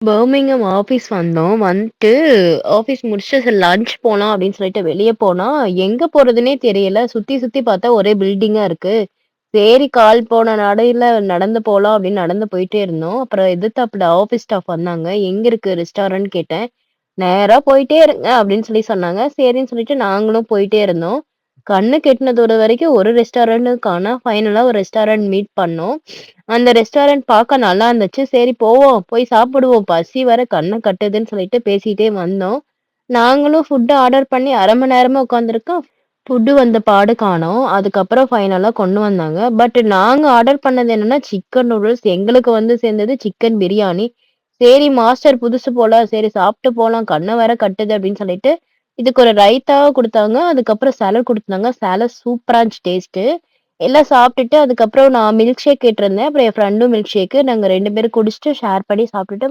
Birmingham office வந்தோம். வந்துட்டு office முடிச்சுட்டு சரி லஞ்ச் போலாம் அப்படின்னு சொல்லிட்டு வெளிய போனா, எங்க போறதுன்னே தெரியல. சுத்தி சுத்தி பார்த்தா ஒரே பில்டிங்கா இருக்கு. சரி கால் போன நடையில நடந்து போலாம் அப்படின்னு நடந்து போயிட்டே இருந்தோம். அப்புறம் எதிர்த்தாப்புல ஆஃபீஸ் ஸ்டாஃப் வந்தாங்க. எங்க இருக்கு ரெஸ்டாரண்ட் கேட்டேன். நேரா போயிட்டே இருங்க அப்படின்னு சொன்னாங்க. சரின்னு சொல்லிட்டு நாங்களும் போயிட்டே இருந்தோம். கண்ணுக்கு எட்டுன தூரம் வரைக்கும் ஒரு ரெஸ்டாரண்ட்டும் காணோம். ஃபைனலா ஒரு ரெஸ்டாரண்ட் மீட் பண்ணோம். அந்த ரெஸ்டாரண்ட் பார்க்க நல்லா இருந்துச்சு. சரி போவோம், போய் சாப்பிடுவோம். பசி வேற கண்ண கட்டுதுன்னு சொல்லிட்டு பேசிட்டே வந்தோம். நாங்களும் ஃபுட் ஆர்டர் பண்ணி 1/2 மணி நேரமா உட்காந்துருக்கோம். ஃபுட்டு வந்த பாடு காணோம். அதுக்கப்புறம் ஃபைனலா கொண்டு வந்தாங்க. பட் நாங்க ஆர்டர் பண்ணது என்னன்னா, சிக்கன் நூடுல்ஸ். எங்களுக்கு வந்து சேர்ந்தது சிக்கன் பிரியாணி. சரி மாஸ்டர் புதுசு போல, சரி சாப்பிட்டு போலாம். கண்ண வேற கட்டுது அப்படின்னு சொல்லிட்டு, இதுக்கு ஒரு ரைத்தா குடுத்தாங்க. அதுக்கப்புறம் சாலட் குடுத்தாங்க. சாலட் சூப்பரா இருந்துச்சு டேஸ்ட்டு. எல்லாம் சாப்பிட்டுட்டு அதுக்கப்புறம் நான் மில்க் ஷேக் கேட்டிருந்தேன். அப்புறம் என் ஃப்ரெண்டும் மில்க் ஷேக்கு. நாங்க 2 பேரும் குடிச்சுட்டு ஷேர் பண்ணி சாப்பிட்டுட்டு